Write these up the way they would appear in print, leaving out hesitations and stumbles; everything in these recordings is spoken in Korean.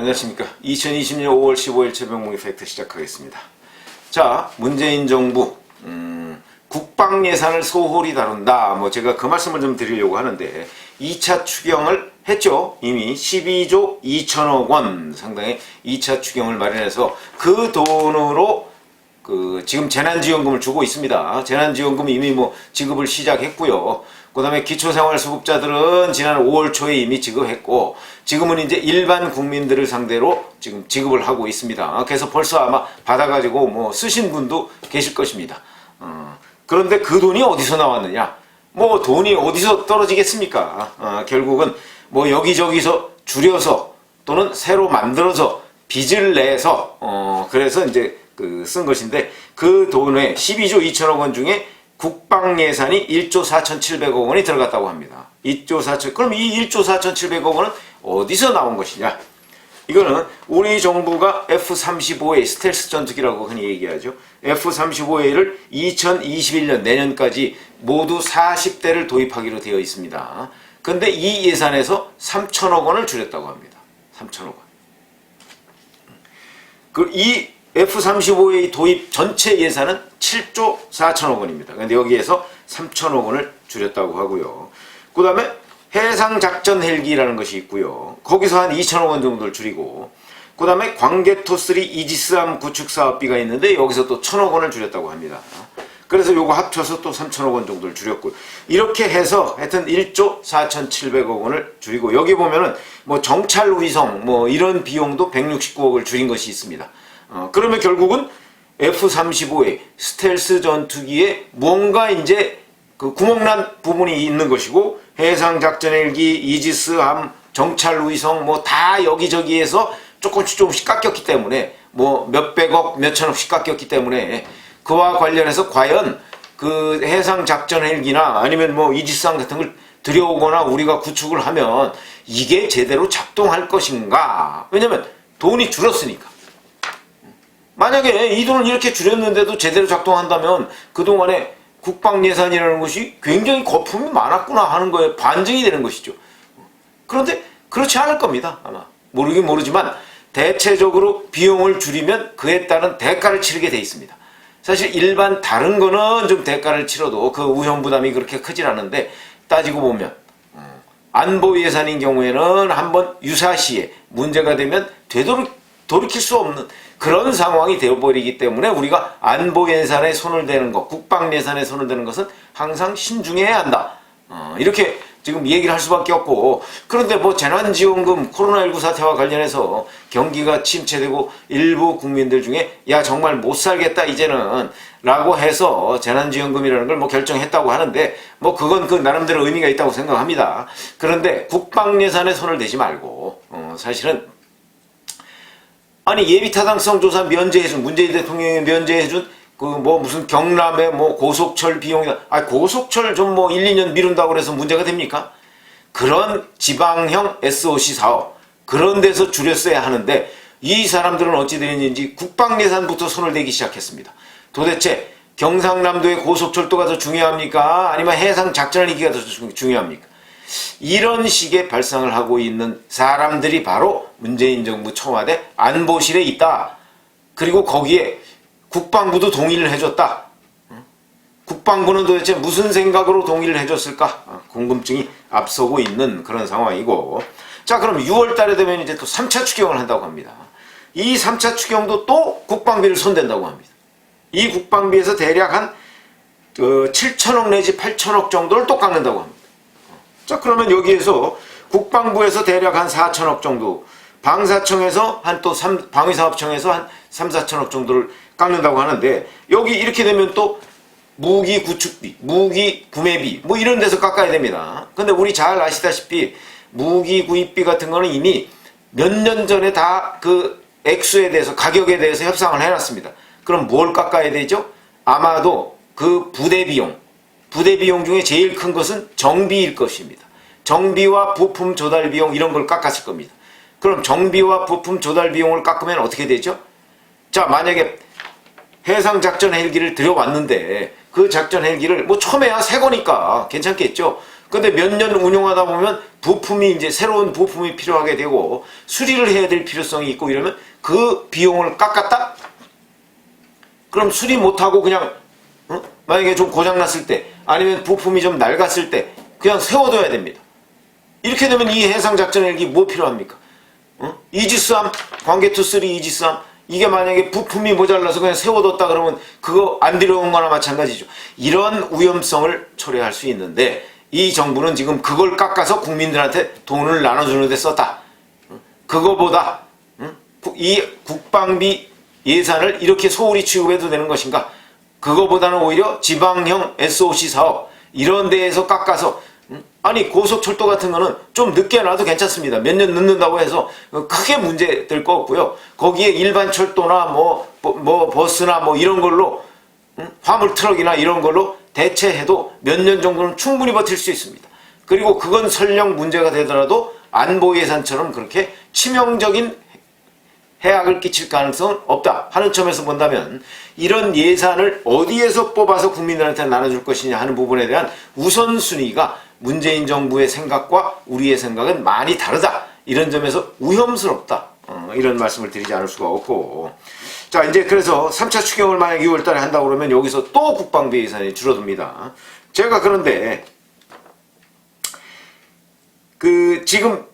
안녕하십니까. 2020년 5월 15일 최병목의 팩트 시작하겠습니다. 자, 문재인 정부 국방 예산을 소홀히 다룬다. 뭐 제가 그 말씀을 좀 드리려고 하는데 2차 추경을 했죠. 이미 12조 2천억 원 상당의 2차 추경을 마련해서 그 돈으로 지금 재난지원금을 주고 있습니다. 재난지원금 이미 뭐 지급을 시작했고요. 그 다음에 기초생활수급자들은 지난 5월 초에 이미 지급했고, 지금은 이제 일반 국민들을 상대로 지금 지급을 하고 있습니다. 그래서 벌써 아마 받아가지고 뭐 쓰신 분도 계실 것입니다. 그런데 그 돈이 어디서 나왔느냐? 뭐 돈이 어디서 떨어지겠습니까? 결국은 뭐 여기저기서 줄여서 또는 새로 만들어서 빚을 내서 그래서 이제 쓴 것인데, 그 돈에 12조 2천억 원 중에 국방 예산이 1조 4,700억 원이 들어갔다고 합니다. 1조 4천, 그럼 이 1조 4,700억 원은 어디서 나온 것이냐? 이거는 우리 정부가 F-35A 스텔스 전투기라고 흔히 얘기하죠. F-35A를 2021년 내년까지 모두 40대를 도입하기로 되어 있습니다. 근데 이 예산에서 3천억 원을 줄였다고 합니다. 3천억 원. 이 F-35A 도입 전체 예산은 7조 4천억 원입니다. 근데 여기에서 3천억 원을 줄였다고 하고요. 그 다음에 해상작전 헬기라는 것이 있고요. 거기서 한 2천억 원 정도를 줄이고, 그 다음에 광개토3 이지스함 구축 사업비가 있는데 여기서 또 1천억 원을 줄였다고 합니다. 그래서 요거 합쳐서 또 3천억 원 정도를 줄였고요. 이렇게 해서 하여튼 1조 4,700억 원을 줄이고, 여기 보면은 뭐 정찰 위성 뭐 이런 비용도 169억을 줄인 것이 있습니다. 그러면 결국은 F-35의 스텔스 전투기에 뭔가 이제 그 구멍난 부분이 있는 것이고, 해상작전 헬기, 이지스함, 정찰 위성 뭐 다 여기저기에서 조금씩 깎였기 때문에, 뭐 몇백억, 몇천억씩 깎였기 때문에 그와 관련해서 과연 그 해상작전 헬기나 아니면 뭐 이지스함 같은 걸 들여오거나 우리가 구축을 하면 이게 제대로 작동할 것인가? 왜냐면 돈이 줄었으니까. 만약에 이 돈을 이렇게 줄였는데도 제대로 작동한다면 그동안에 국방 예산이라는 것이 굉장히 거품이 많았구나 하는 거에 반증이 되는 것이죠. 그런데 그렇지 않을 겁니다. 아마 모르긴 모르지만 대체적으로 비용을 줄이면 그에 따른 대가를 치르게 돼 있습니다. 사실 일반 다른 거는 좀 대가를 치러도 그 우형 부담이 그렇게 크진 않은데, 따지고 보면 안보 예산인 경우에는 한번 유사시에 문제가 되면 돌이킬 수 없는 그런 상황이 되어버리기 때문에 우리가 안보 예산에 손을 대는 것, 국방 예산에 손을 대는 것은 항상 신중해야 한다. 이렇게 지금 얘기를 할 수밖에 없고, 그런데 뭐 재난지원금 코로나19 사태와 관련해서 경기가 침체되고 일부 국민들 중에 야 정말 못 살겠다 이제는 라고 해서 재난지원금이라는 걸 뭐 결정했다고 하는데, 뭐 그건 그 나름대로 의미가 있다고 생각합니다. 그런데 국방 예산에 손을 대지 말고 사실은 아니 예비타당성 조사 면제해준, 문재인 대통령이 면제해준 그 뭐 무슨 경남의 뭐 고속철 비용이다. 아 고속철 좀 뭐 1, 2년 미룬다고 그래서 문제가 됩니까? 그런 지방형 SOC 사업 그런 데서 줄였어야 하는데, 이 사람들은 어찌 되는지 국방 예산부터 손을 대기 시작했습니다. 도대체 경상남도의 고속철도가 더 중요합니까? 아니면 해상 작전헬기가 더 중요합니까? 이런 식의 발상을 하고 있는 사람들이 바로 문재인 정부 청와대 안보실에 있다. 그리고 거기에 국방부도 동의를 해줬다. 국방부는 도대체 무슨 생각으로 동의를 해줬을까? 궁금증이 앞서고 있는 그런 상황이고. 자, 그럼 6월 달에 되면 이제 또 3차 추경을 한다고 합니다. 이 3차 추경도 또 국방비를 손댄다고 합니다. 이 국방비에서 대략 한 7천억 내지 8천억 정도를 또 깎는다고 합니다. 자, 그러면 여기에서 국방부에서 대략 한 4천억 정도, 방사청에서 방위사업청에서 한 3, 4천억 정도를 깎는다고 하는데, 여기 이렇게 되면 또 무기 구축비, 무기 구매비 뭐 이런 데서 깎아야 됩니다. 근데 우리 잘 아시다시피 무기 구입비 같은 거는 이미 몇 년 전에 다 그 액수에 대해서, 가격에 대해서 협상을 해놨습니다. 그럼 뭘 깎아야 되죠? 아마도 그 부대 비용 중에 제일 큰 것은 정비일 것입니다. 정비와 부품 조달 비용 이런 걸 깎았을 겁니다. 그럼 정비와 부품 조달 비용을 깎으면 어떻게 되죠? 자, 만약에 해상작전 헬기를 들여왔는데 그 작전 헬기를 뭐 처음에야 새 거니까 괜찮겠죠. 근데 몇 년 운용하다 보면 부품이 이제 새로운 부품이 필요하게 되고 수리를 해야 될 필요성이 있고 이러면 그 비용을 깎았다? 그럼 수리 못하고 그냥 만약에 좀 고장났을 때 아니면 부품이 좀 낡았을 때 그냥 세워둬야 됩니다. 이렇게 되면 이 해상작전헬기 뭐 필요합니까? 이지스함, 광개토3 이지스함 이게 만약에 부품이 모자라서 그냥 세워뒀다 그러면 그거 안 들여온 거나 마찬가지죠. 이런 위험성을 초래할 수 있는데 이 정부는 지금 그걸 깎아서 국민들한테 돈을 나눠주는 데 썼다. 그거보다 이 국방비 예산을 이렇게 소홀히 취급해도 되는 것인가? 그거보다는 오히려 지방형 SOC 사업 이런 데에서 깎아서 아니 고속철도 같은 거는 좀 늦게 놔도 괜찮습니다. 몇 년 늦는다고 해서 크게 문제 될 거 없고요. 거기에 일반 철도나 뭐 버스나 뭐 이런 걸로 화물 트럭이나 이런 걸로 대체해도 몇 년 정도는 충분히 버틸 수 있습니다. 그리고 그건 설령 문제가 되더라도 안보 예산처럼 그렇게 치명적인 해악을 끼칠 가능성은 없다 하는 점에서 본다면 이런 예산을 어디에서 뽑아서 국민들한테 나눠줄 것이냐 하는 부분에 대한 우선순위가 문재인 정부의 생각과 우리의 생각은 많이 다르다. 이런 점에서 위험스럽다. 이런 말씀을 드리지 않을 수가 없고. 자, 이제 그래서 3차 추경을 만약 2월 달에 한다고 그러면 여기서 또 국방비 예산이 줄어듭니다. 제가 그런데 지금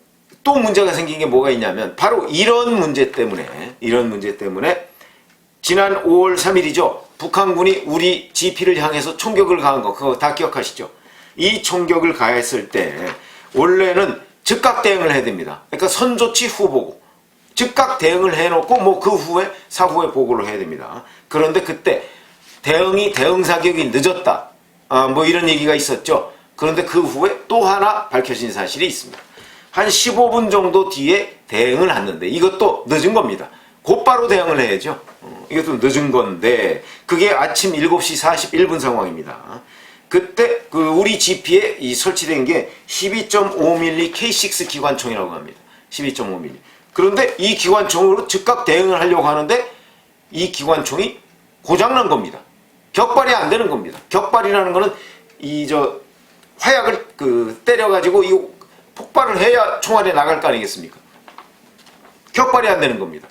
또 문제가 생긴 게 뭐가 있냐면 바로 이런 문제 때문에 지난 5월 3일이죠. 북한군이 우리 GP를 향해서 총격을 가한 거 그거 다 기억하시죠? 이 총격을 가했을 때 원래는 즉각 대응을 해야 됩니다. 그러니까 선조치 후보고 즉각 대응을 해놓고 뭐 그 후에 사후에 보고를 해야 됩니다. 그런데 그때 대응 사격이 늦었다. 뭐 이런 얘기가 있었죠. 그런데 그 후에 또 하나 밝혀진 사실이 있습니다. 한 15분 정도 뒤에 대응을 했는데 이것도 늦은 겁니다. 곧바로 대응을 해야죠. 이것도 늦은 건데 그게 아침 7시 41분 상황입니다. 그때 우리 GP에 설치된 게 12.5mm K6 기관총이라고 합니다. 12.5mm. 그런데 이 기관총으로 즉각 대응을 하려고 하는데 이 기관총이 고장난 겁니다. 격발이 안 되는 겁니다. 격발이라는 거는 화약을 때려가지고 이 폭발을 해야 총알이 나갈 거 아니겠습니까? 격발이 안 되는 겁니다.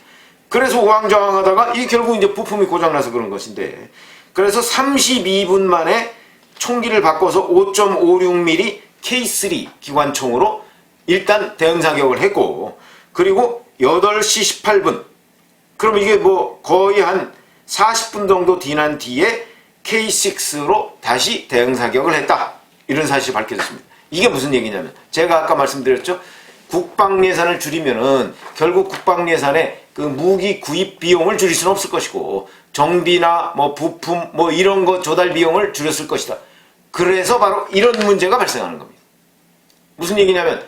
그래서 우왕좌왕하다가 이 결국 이제 부품이 고장나서 그런 것인데 그래서 32분 만에 총기를 바꿔서 5.56mm K3 기관총으로 일단 대응 사격을 했고 그리고 8시 18분 그럼 이게 뭐 거의 한 40분 정도 지난 뒤에 K6로 다시 대응 사격을 했다. 이런 사실이 밝혀졌습니다. 이게 무슨 얘기냐면 제가 아까 말씀드렸죠. 국방 예산을 줄이면은 결국 국방 예산에 그 무기 구입 비용을 줄일 수는 없을 것이고 정비나 뭐 부품 뭐 이런 거 조달 비용을 줄였을 것이다. 그래서 바로 이런 문제가 발생하는 겁니다. 무슨 얘기냐면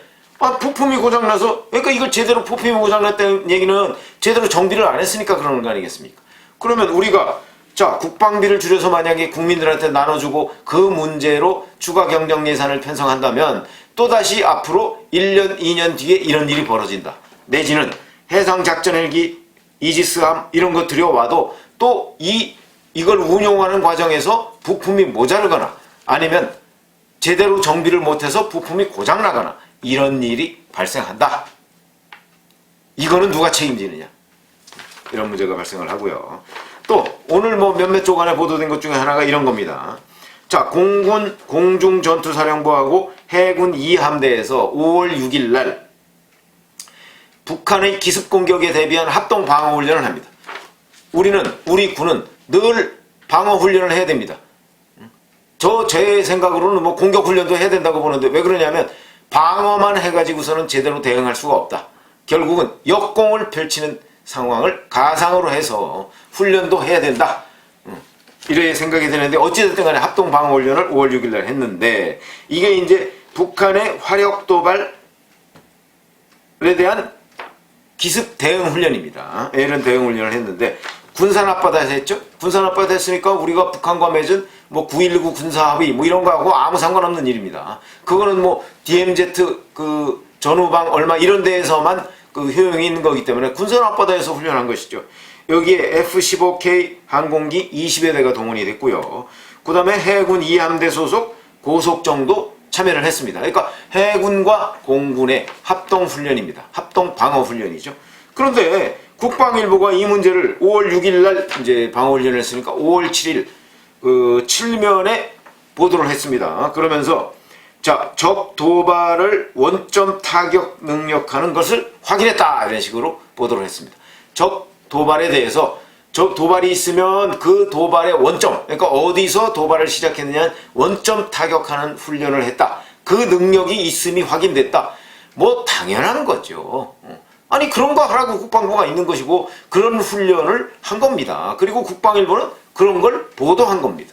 부품이 고장나서 그러니까 이걸 제대로 부품이 고장났다는 얘기는 제대로 정비를 안 했으니까 그러는 거 아니겠습니까? 그러면 우리가 자 국방비를 줄여서 만약에 국민들한테 나눠주고 그 문제로 추가 경정 예산을 편성한다면 또다시 앞으로 1년 2년 뒤에 이런 일이 벌어진다. 내지는 해상작전헬기 이지스함 이런 거 들여와도 또 이걸 운용하는 과정에서 부품이 모자르거나 아니면 제대로 정비를 못해서 부품이 고장나거나 이런 일이 발생한다. 이거는 누가 책임지느냐. 이런 문제가 발생을 하고요. 또 오늘 뭐 몇몇 조간에 보도된 것 중에 하나가 이런 겁니다. 자, 공군 공중전투사령부하고 해군 2함대에서 5월 6일 날 북한의 기습공격에 대비한 합동 방어훈련을 합니다. 우리 군은 늘 방어훈련을 해야 됩니다. 제 생각으로는 뭐 공격훈련도 해야 된다고 보는데 왜 그러냐면 방어만 해가지고서는 제대로 대응할 수가 없다. 결국은 역공을 펼치는 상황을 가상으로 해서 훈련도 해야 된다. 이래 생각이 드는데 어찌됐든 간에 합동 방어훈련을 5월 6일 날 했는데 이게 이제 북한의 화력 도발에 대한 기습 대응 훈련입니다. 이런 대응 훈련을 했는데 군산 앞바다에서 했죠. 군산 앞바다에서 했으니까 우리가 북한과 맺은 뭐 9.19 군사합의 뭐 이런 거하고 아무 상관없는 일입니다. 그거는 뭐 DMZ 전후방 얼마 이런 데에서만 효용이 있는 거기 때문에 군산 앞바다에서 훈련한 것이죠. 여기에 F-15K 항공기 20여 대가 동원이 됐고요. 그 다음에 해군 2함대 소속 고속정도 참여를 했습니다. 그러니까 해군과 공군의 합동훈련입니다. 합동방어훈련이죠. 그런데 국방일보가 이 문제를 5월 6일 날 이제 방어훈련을 했으니까 5월 7일 그 7면에 보도를 했습니다. 그러면서 자, 적 도발을 원점 타격 능력하는 것을 확인했다 이런 식으로 보도를 했습니다. 적 도발에 대해서 적 도발이 있으면 그 도발의 원점, 그러니까 어디서 도발을 시작했느냐 원점 타격하는 훈련을 했다. 그 능력이 있음이 확인됐다. 뭐 당연한 거죠. 아니 그런 거 하라고 국방부가 있는 것이고 그런 훈련을 한 겁니다. 그리고 국방일보는 그런 걸 보도한 겁니다.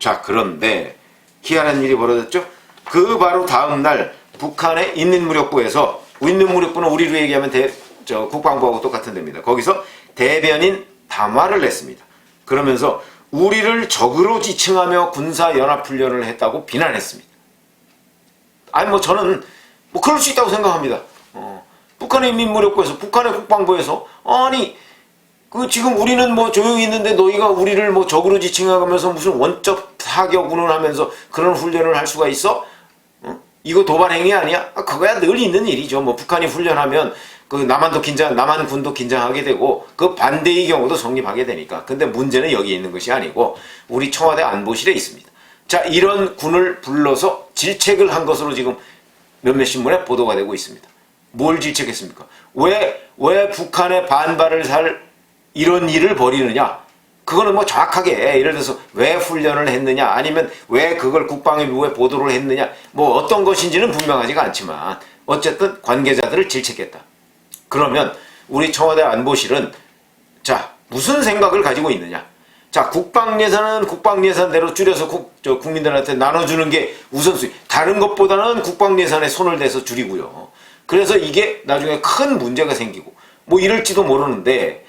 자, 그런데 희한한 일이 벌어졌죠. 그 바로 다음 날 북한의 인민무력부에서, 인민무력부는 우리로 얘기하면 국방부하고 똑같은 데입니다. 거기서 대변인 담화를 냈습니다. 그러면서 우리를 적으로 지칭하며 군사연합훈련을 했다고 비난했습니다. 아니 뭐 저는 뭐 그럴 수 있다고 생각합니다. 북한의 인민무력부에서, 북한의 국방부에서 아니 그 지금 우리는 뭐 조용히 있는데 너희가 우리를 뭐 적으로 지칭하면서 무슨 원적 타격 운운하면서 그런 훈련을 할 수가 있어? 이거 도발 행위 아니야? 그거야 늘 있는 일이죠. 뭐 북한이 훈련하면 그 남한군도 긴장하게 되고 그 반대의 경우도 성립하게 되니까. 근데 문제는 여기 있는 것이 아니고 우리 청와대 안보실에 있습니다. 자, 이런 군을 불러서 질책을 한 것으로 지금 몇몇 신문에 보도가 되고 있습니다. 뭘 질책했습니까? 왜 북한의 반발을 살 이런 일을 벌이느냐? 그거는 뭐 정확하게 예를 들어서 왜 훈련을 했느냐 아니면 왜 그걸 국방일보에 보도를 했느냐 뭐 어떤 것인지는 분명하지가 않지만 어쨌든 관계자들을 질책했다. 그러면 우리 청와대 안보실은 자 무슨 생각을 가지고 있느냐? 자 국방예산은 국방예산대로 줄여서 국민들한테 나눠주는 게 우선순위. 다른 것보다는 국방예산에 손을 대서 줄이고요. 그래서 이게 나중에 큰 문제가 생기고 뭐 이럴지도 모르는데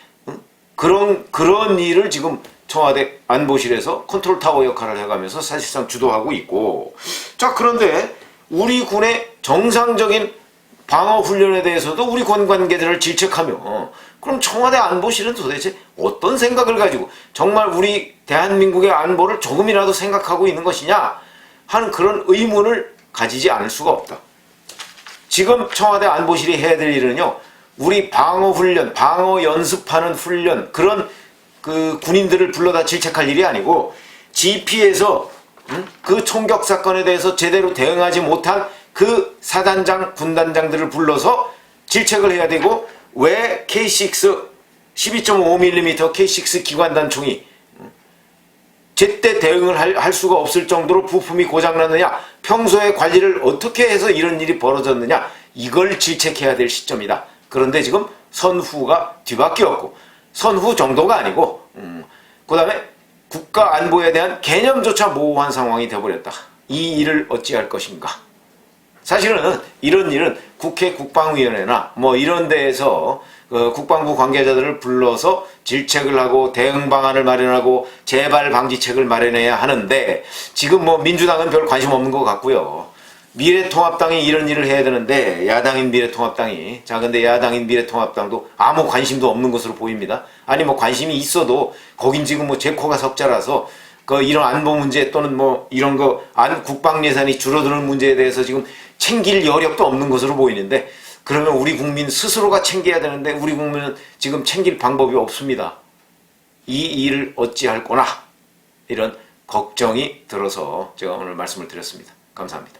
그런 일을 지금 청와대 안보실에서 컨트롤 타워 역할을 해가면서 사실상 주도하고 있고 자 그런데 우리 군의 정상적인 방어 훈련에 대해서도 우리 군 관계자를 질책하며 그럼 청와대 안보실은 도대체 어떤 생각을 가지고 정말 우리 대한민국의 안보를 조금이라도 생각하고 있는 것이냐 하는 그런 의문을 가지지 않을 수가 없다. 지금 청와대 안보실이 해야 될 일은요. 우리 방어 훈련, 방어 연습하는 훈련 그런 그 군인들을 불러다 질책할 일이 아니고 GP에서 그 총격 사건에 대해서 제대로 대응하지 못한 그 사단장, 군단장들을 불러서 질책을 해야 되고 왜 K6 12.5mm K6 기관단총이 제때 대응을 할 수가 없을 정도로 부품이 고장났느냐 평소에 관리를 어떻게 해서 이런 일이 벌어졌느냐 이걸 질책해야 될 시점이다. 그런데 지금 선후가 뒤바뀌었고 선후 정도가 아니고 그 다음에 국가 안보에 대한 개념조차 모호한 상황이 되어버렸다. 이 일을 어찌할 것인가. 사실은 이런 일은 국회 국방위원회나 뭐 이런 데에서 국방부 관계자들을 불러서 질책을 하고 대응 방안을 마련하고 재발 방지책을 마련해야 하는데 지금 뭐 민주당은 별 관심 없는 것 같고요. 미래통합당이 이런 일을 해야 되는데 야당인 미래통합당이 자 근데 야당인 미래통합당도 아무 관심도 없는 것으로 보입니다. 아니 뭐 관심이 있어도 거긴 지금 뭐 제 코가 석자라서 이런 안보 문제 또는 뭐 이런 국방 예산이 줄어드는 문제에 대해서 지금 챙길 여력도 없는 것으로 보이는데 그러면 우리 국민 스스로가 챙겨야 되는데 우리 국민은 지금 챙길 방법이 없습니다. 이 일을 어찌할 거나 이런 걱정이 들어서 제가 오늘 말씀을 드렸습니다. 감사합니다.